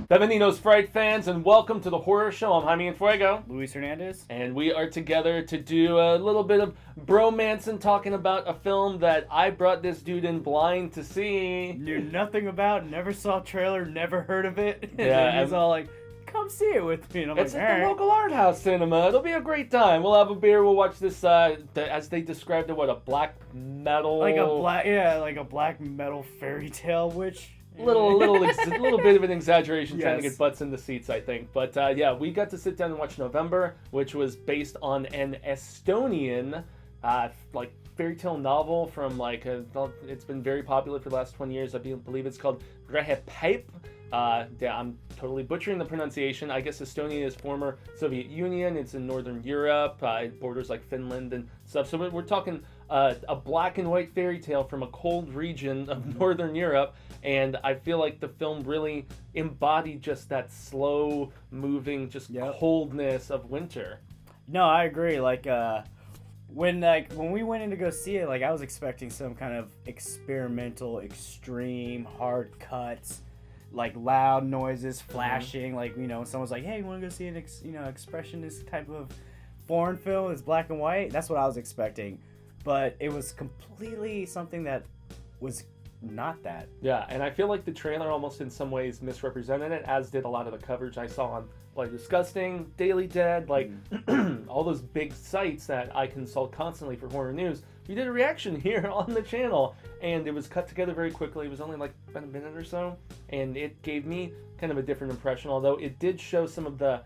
Bienvenidos, Fright fans, and welcome to the horror show. I'm Jaime and Fuego. Luis Hernandez. And we are together to do a little bit of bromance and talking about a film that I brought this dude in blind to see. Knew nothing about, never saw a trailer, never heard of it. Yeah, and he's all like, come see it with me. And I'm it's like, at the all right. local art house cinema. It'll be a great time. We'll have a beer. We'll watch this, as they described it, a black metal... like a black metal fairy tale, which... little bit of an exaggeration, trying to Yes. get butts in the seats, I think. But yeah, we got to sit down and watch November, which was based on an Estonian fairy tale novel from it's been very popular for the last 20 years. I believe it's called Pipe. Yeah, I'm totally butchering the pronunciation. I guess Estonia is former Soviet Union. It's in Northern Europe. It borders like Finland and stuff. So we're talking a black and white fairy tale from a cold region of Northern Europe. And I feel like the film really embodied just that slow moving, just coldness of winter. No, I agree. When we went in to go see it, I was expecting some kind of experimental, extreme, hard cuts, loud noises, flashing. Someone's like, "Hey, you want to go see an expressionist type of foreign film? It's black and white." That's what I was expecting, but it was completely something that was not that. Yeah, and I feel like the trailer almost in some ways misrepresented it, as did a lot of the coverage I saw on Disgusting, Daily Dead, all those big sites that I consult constantly for horror news. We did a reaction here on the channel, and it was cut together very quickly. It was only about a minute or so, and it gave me kind of a different impression, although it did show some of the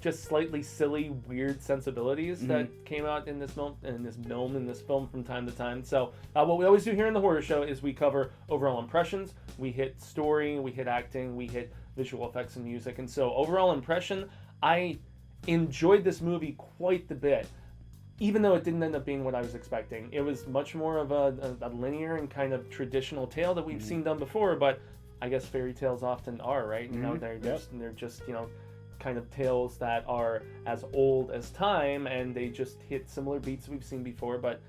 just slightly silly, weird sensibilities that came out in this film from time to time. So what we always do here in the horror show is we cover overall impressions, we hit story, we hit acting, we hit visual effects and music. And so overall impression, I enjoyed this movie quite a bit, even though it didn't end up being what I was expecting. It was much more of a linear and kind of traditional tale that we've seen done before, but I guess fairy tales often are, right? You know, they're just kind of tales that are as old as time, and they just hit similar beats we've seen before. But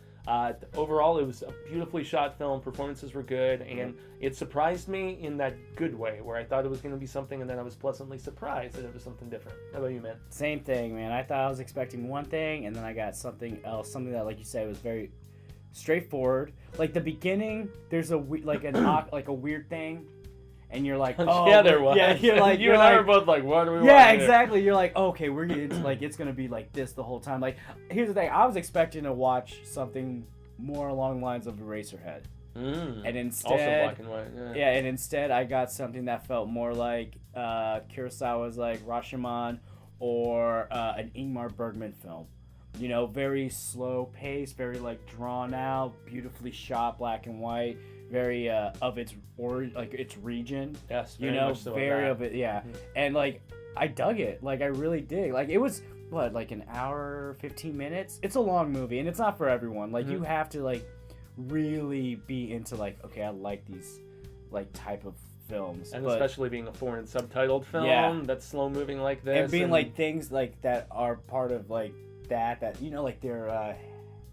overall, it was a beautifully shot film. Performances were good, and it surprised me in that good way, where I thought it was going to be something, and then I was pleasantly surprised that it was something different. How about you, man? Same thing, man. I thought I was expecting one thing, and then I got something else. Something that, like you said, was very straightforward. Like the beginning, there's a weird thing. And you're like, oh, yeah, there was. Yeah, you're like, you and I were both like, what do we want? Yeah, exactly. You're like, okay, it's gonna be like this the whole time. Here's the thing: I was expecting to watch something more along the lines of Eraserhead, and instead, also black and white. Yeah, and instead, I got something that felt more like Kurosawa's Rashomon or an Ingmar Bergman film. You know, very slow pace, very drawn out, beautifully shot, black and white. Very of its its region. Yes, very much so very of it, yeah. And I dug it. I really dig. It was an hour 15 minutes. It's a long movie, and it's not for everyone. You have to really be into okay, I like these type of films, and especially being a foreign subtitled film that's slow moving like this, and being things that are part of that they're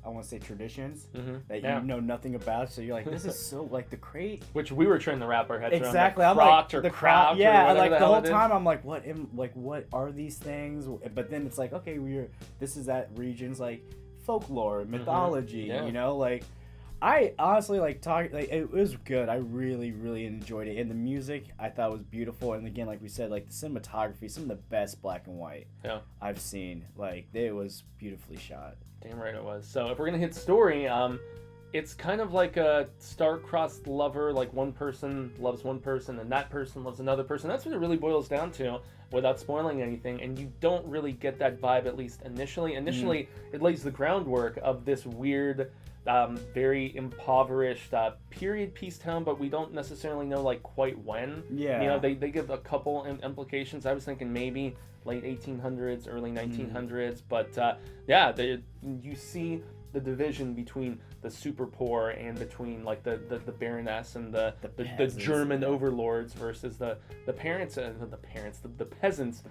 I want to say traditions that you know nothing about, so you're this is so the crate, which we were trying to wrap our heads around. Exactly, I'm craft or craft, yeah. Or The whole time I'm what are these things? But then it's okay, this is that region's folklore, mythology. You know, I honestly it was good. I really, really enjoyed it, and the music I thought was beautiful. And again, we said, the cinematography, some of the best black and white I've seen. It was beautifully shot. Damn right it was. So if we're gonna hit story, it's kind of like a star-crossed lover. One person loves one person, and that person loves another person. That's what it really boils down to, without spoiling anything. And you don't really get that vibe, at least initially. Initially, it lays the groundwork of this weird, very impoverished period piece town, but we don't necessarily know quite when. Yeah. You know, they give a couple implications. I was thinking maybe late 1800s, early 1900s, but you see the division between the super poor and between the baroness and the German overlords versus the peasants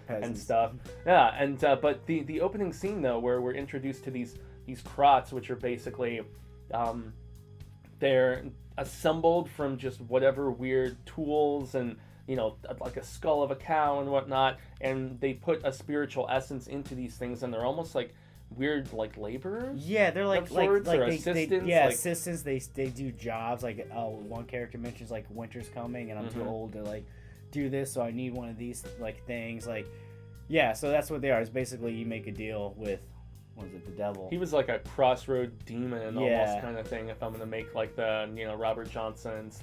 and stuff. Yeah, and but the opening scene though, where we're introduced to these krots, which are basically they're assembled from just whatever weird tools and like a skull of a cow and whatnot, and they put a spiritual essence into these things, and they're almost like weird, like laborers. Yeah, they're like or they, assistants. assistants. They do jobs. Like one character mentions like winter's coming, and I'm too old to like do this, so I need one of these like things. Like, yeah, so that's what they are. It's basically you make a deal with. What is it, the devil? He was like a crossroad demon almost kind of thing. If I'm gonna make like the Robert Johnson /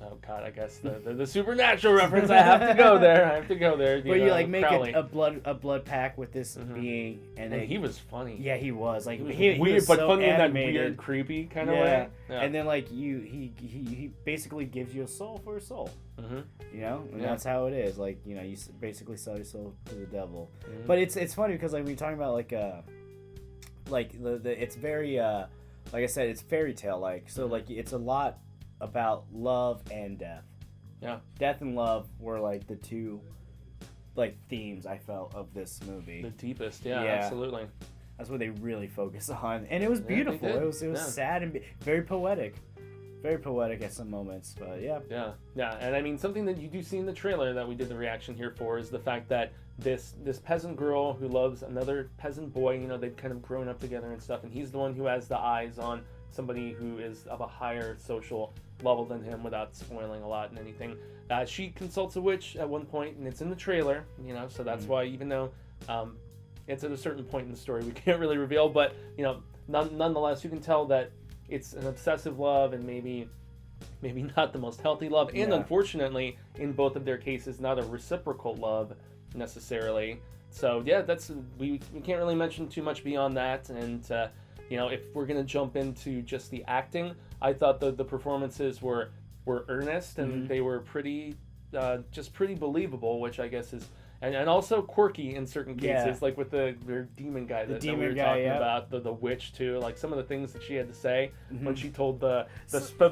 oh god, I guess the supernatural reference. I have to go there. But you like make a blood pact with this being, and he was funny. Yeah, he was like he weird, was but so funny animated. in that weird, creepy kind of way. Yeah. And then like he basically gives you a soul for a soul. And that's how it is. Like you basically sell your soul to the devil. But it's funny because like we're talking about like it's very like I said, it's fairy tale like. So like it's a lot about love and death. Yeah. Death and love were like the two like themes I felt of this movie. The deepest, absolutely. That's what they really focus on. And it was beautiful. It was sad and very poetic. Very poetic at some moments, but yeah. Yeah, and I mean something that you do see in the trailer that we did the reaction here for is the fact that this peasant girl who loves another peasant boy, they've kind of grown up together and stuff, and he's the one who has the eyes on somebody who is of a higher social level than him without spoiling a lot and anything. She consults a witch at one point, and it's in the trailer, so that's why even though it's at a certain point in the story we can't really reveal, but nonetheless you can tell that it's an obsessive love and maybe not the most healthy love, and unfortunately in both of their cases not a reciprocal love necessarily. So yeah, that's we can't really mention too much beyond that. And if we're gonna jump into just the acting, I thought the performances were earnest and they were pretty believable, which I guess is and also quirky in certain cases, like with the demon guy that we were talking about, the witch too. Like some of the things that she had to say when she told the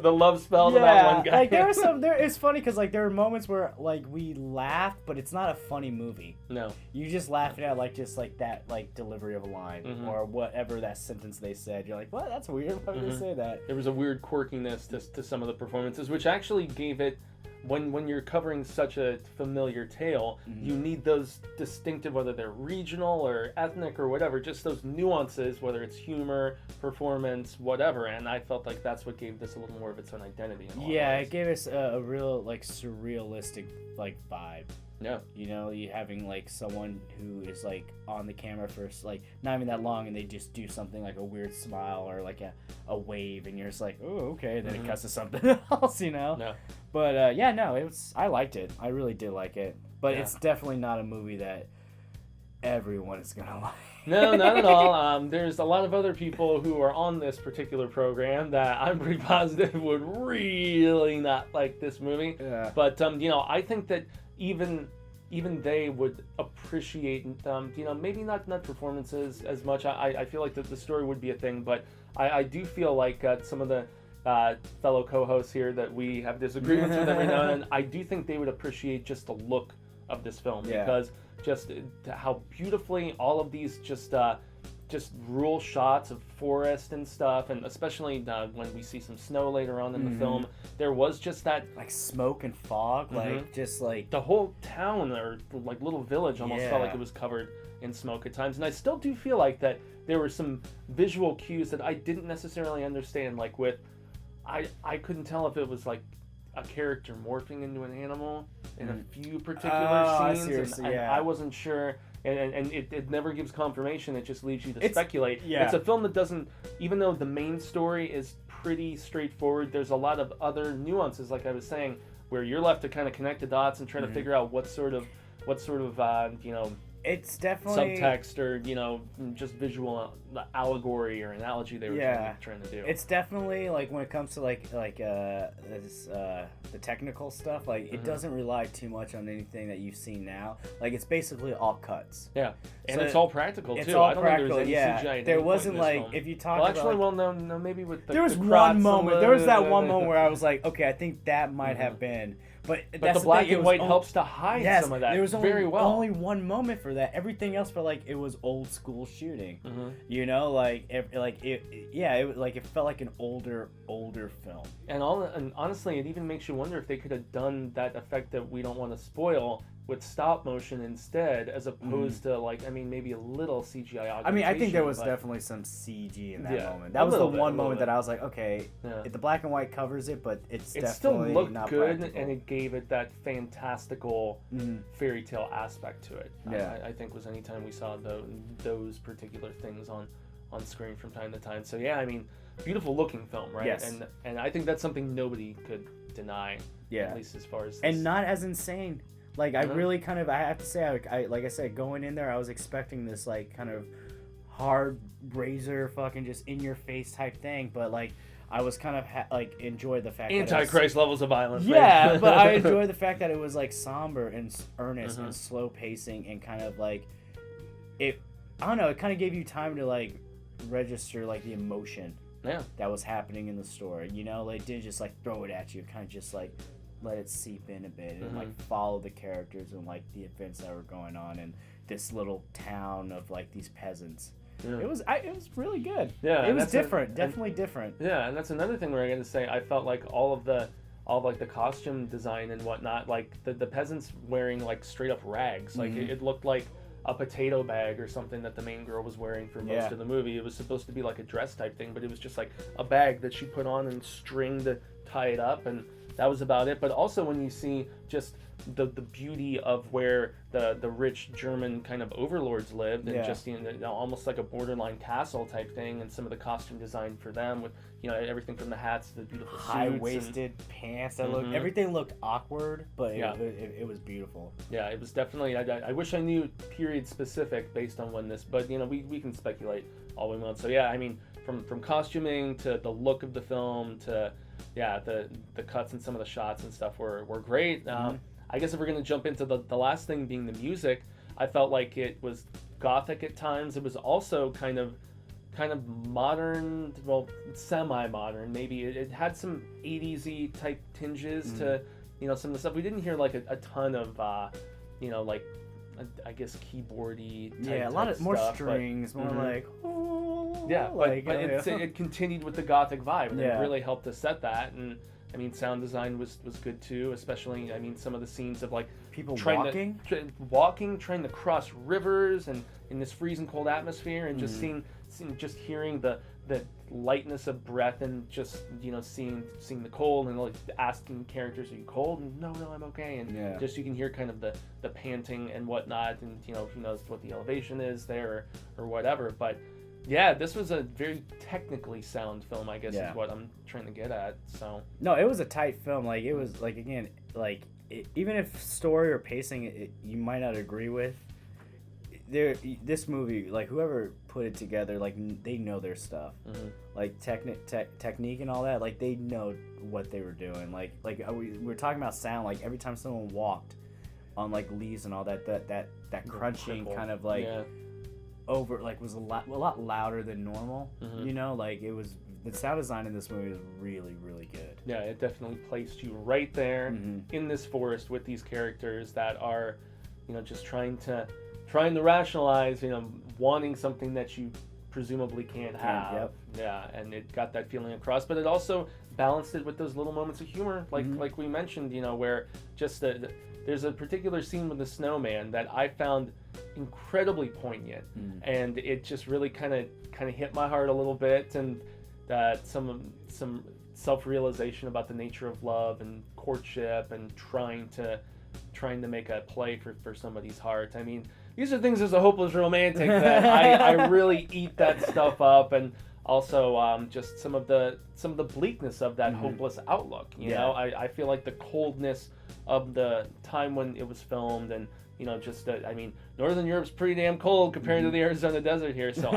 love spell to that one guy. Like it's funny because like there were moments where like we laughed, but it's not a funny movie. No, you just laugh it out like just like that like delivery of a line or whatever that sentence they said. You're like, what? That's weird. Why would they say that? There was a weird quirkiness to some of the performances, which actually gave it. When you're covering such a familiar tale, you need those distinctive, whether they're regional or ethnic or whatever, just those nuances, whether it's humor, performance, whatever. And I felt like that's what gave this a little more of its own identity. It gave us a real like surrealistic like vibe. Yeah. You having like someone who is like on the camera for like not even that long, and they just do something like a weird smile or like a wave, and you're just like, oh, okay. Then it cuts to something else, No. But I liked it. I really did like it. But it's definitely not a movie that everyone is gonna like. No, not at all. There's a lot of other people who are on this particular program that I'm pretty positive would really not like this movie. Yeah. But I think that even they would appreciate maybe not performances as much. I feel like the story would be a thing, but I do feel like some of the fellow co-hosts here that we have disagreements with every now and then, I do think they would appreciate just the look of this film because just how beautifully all of these just rural shots of forest and stuff, and especially when we see some snow later on in the film, there was just that like smoke and fog, like just like the whole town or like little village almost felt like it was covered in smoke at times. And I still do feel like that there were some visual cues that I didn't necessarily understand, like with I couldn't tell if it was like a character morphing into an animal in a few particular scenes, and I wasn't sure, and it never gives confirmation. It just leaves you to speculate. It's a film that doesn't, even though the main story is pretty straightforward, there's a lot of other nuances, like I was saying, where you're left to kind of connect the dots and try to figure out what sort of it's definitely subtext or just visual allegory or analogy they were trying to do. It's definitely like when it comes to like the technical stuff, like it doesn't rely too much on anything that you've seen now. Like it's basically all cuts. Yeah, and so it's all practical too. It's all I don't practical. think there was any CGI. There wasn't like film. If you talk about actually, no, maybe with there was one moment. There was that one moment where I was like, okay, I think that might have been. But But that's the black thing, it and was white helps to hide yes, some of that there was only, very well. only one moment for that. Everything else felt like it was old school shooting. Mm-hmm. You know, it felt like an older film. And honestly, it even makes you wonder if they could have done that effect that we don't want to spoil with stop motion instead, as opposed to maybe a little CGI augmentation. I mean, I think there was definitely some CG in that moment. That a was the little bit, one a moment little that I was like, okay, Yeah. if the black and white covers it, but it's It definitely still looked not good, practical. and it gave it that fantastical fairy tale aspect to it. Yeah. I think was anytime we saw those particular things on screen from time to time. So yeah, I mean, beautiful looking film, right? Yes. And I think that's something nobody could deny. Yeah. At least as far as and not as insane. Like I Mhm. really kind of, I have to say, I like I said, going in there, I was expecting this like kind of hard razor, fucking just in your face type thing, but like I was kind of enjoyed the fact Antichrist levels of violence. yeah, man. but I enjoyed the fact that it was like somber and earnest and slow pacing and kind of like it. I don't know. It kind of gave you time to like register like the emotion Yeah. that was happening in the story. You know, like, it didn't just like throw it at you. Kind of just like let it seep in a bit and like follow the characters and like the events that were going on in this little town of like these peasants. Yeah. It was really good. Yeah, it and was that's different, definitely different. Yeah, and that's another thing where I got to say, I felt like all of the costume design and whatnot, like the peasants wearing like straight up rags, like it looked like a potato bag or something that the main girl was wearing for most of the movie. It was supposed to be like a dress type thing, but it was just like a bag that she put on and string to tie it up, and that was about it. But also when you see just the beauty of where the rich German kind of overlords lived, and just almost like a borderline castle type thing, and some of the costume design for them with everything from the hats to the beautiful high-waisted pants that looked, everything looked awkward, but it was beautiful. Yeah, it was definitely. I wish I knew period specific based on when this, but we can speculate all we want. So yeah, I mean, from costuming to the look of the film to the cuts and some of the shots and stuff were great. I guess if we're gonna jump into the last thing being the music, I felt like it was gothic at times. It was also kind of modern, well, semi-modern maybe. It had some 80s-y type tinges to some of the stuff. We didn't hear like a ton of like I guess keyboardy type, a lot of more stuff, strings, more like it continued with the gothic vibe, and it really helped to set that. And I mean, sound design was good too, especially, I mean, some of the scenes of like people trying to cross rivers and in this freezing cold atmosphere, and just just hearing the lightness of breath, and just seeing the cold, and like asking characters, are you cold? And no, I'm okay. And just you can hear kind of the panting and whatnot, and who knows what the elevation is there or whatever. But yeah, this was a very technically sound film, I guess is what I'm trying to get at. So no, it was a tight film. Like, it was like, again, like even if story or pacing you might not agree with, this movie, like, whoever put it together, like, they know their stuff. Like technique and all that, like, they know what they were doing. Like we were talking about sound, like every time someone walked on like leaves and all that crunching kind of like over, like, was a lot louder than normal. Like, it was, the sound design in this movie is really, really good. Yeah, it definitely placed you right there in this forest with these characters that are just trying to rationalize wanting something that you presumably can't have. And it got that feeling across, but it also balanced it with those little moments of humor, like we mentioned, where just there's a particular scene with the snowman that I found incredibly poignant, and it just really kind of hit my heart a little bit, and that some self-realization about the nature of love and courtship and trying to make a play for somebody's heart. I mean, these are things as a hopeless romantic that I really eat that stuff up, and also just some of the bleakness of that hopeless outlook. I feel like the coldness of the time when it was filmed, and I mean, Northern Europe's pretty damn cold compared to the Arizona desert here, so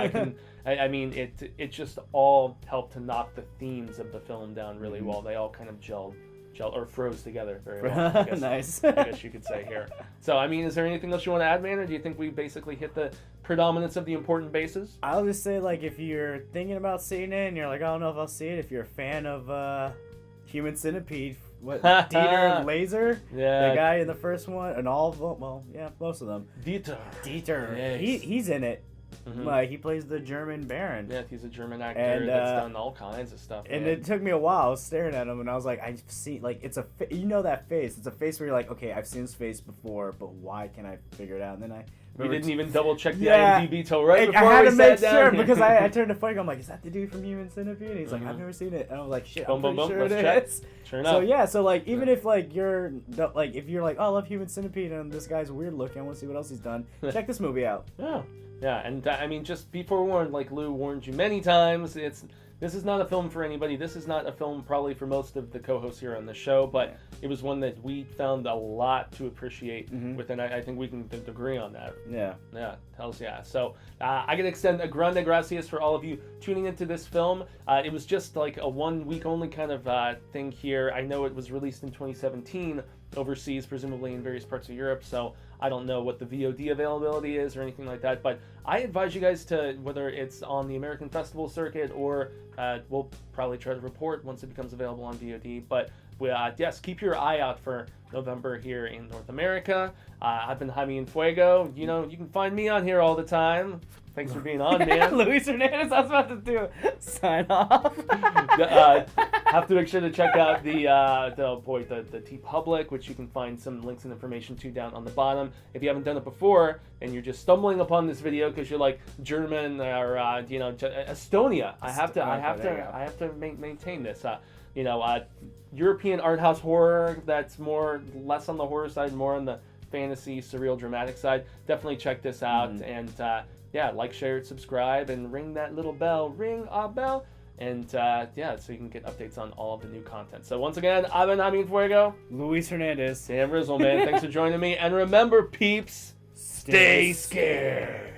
I mean, it just all helped to knock the themes of the film down really well. They all kind of gelled or froze together very well, I guess. Nice. I guess you could say here. So, I mean, is there anything else you want to add, man, or do you think we basically hit the predominance of the important bases? I'll just say, like, if you're thinking about seeing it and you're like, I don't know if I'll see it, if you're a fan of Human Centipede, what Dieter Laser, Yeah. the guy in the first one, and all of them. Well, yeah, most of them. Dieter. Dieter. Yes. He's in it. Mhm. He plays the German Baron. Yeah, he's a German actor And, that's done all kinds of stuff. And man. it took me a while. I was staring at him, and I was like, I've seen, like, it's a, you know that face. It's a face where you're like, okay, I've seen his face before, but why can't I figure it out? And then We didn't even double check the Yeah. IMDb till right I before had we to make sat sure down. because I turned to Fuego. I'm like, is that the dude from Human Centipede? And he's like, I've Mhm. never seen it. And I was like, shit, Boom, I'm boom, pretty boom, sure it let's is. Sure enough. So yeah, so like even if like you're like if you're like, oh, I love Human Centipede and this guy's weird looking, I want to see what else he's done. Check this movie out. Yeah, yeah, and I mean, just be forewarned, like Lou warned you many times. This is not a film for anybody. This is not a film probably for most of the co-hosts here on the show, but it was one that we found a lot to appreciate with, and I think we can agree on that. Yeah. Yeah, hells yeah. So I can extend a grande gracias for all of you tuning into this film. It was just like a 1 week only kind of thing here. I know it was released in 2017 overseas, presumably in various parts of Europe, so I don't know what the VOD availability is or anything like that, but I advise you guys to, whether it's on the American Festival circuit or we'll probably try to report once it becomes available on VOD, but yes, keep your eye out for November here in North America. I've been Jaime and Fuego. You know, you can find me on here all the time. Thanks for being on, man. Luis Hernandez, I was about to do sign off. Have to make sure to check out the TeePublic, which you can find some links and information to down on the bottom. If you haven't done it before and you're just stumbling upon this video because you're like German or Estonia, I have to maintain this. European art house horror that's less on the horror side, more on the fantasy, surreal, dramatic side. Definitely check this out and like, share, subscribe, and ring that little bell. Ring a bell. And so you can get updates on all of the new content. So once again, I've been Jaime Fuego. Luis Hernandez. Sam Rizzle, man. Thanks for joining me. And remember, peeps, stay scared.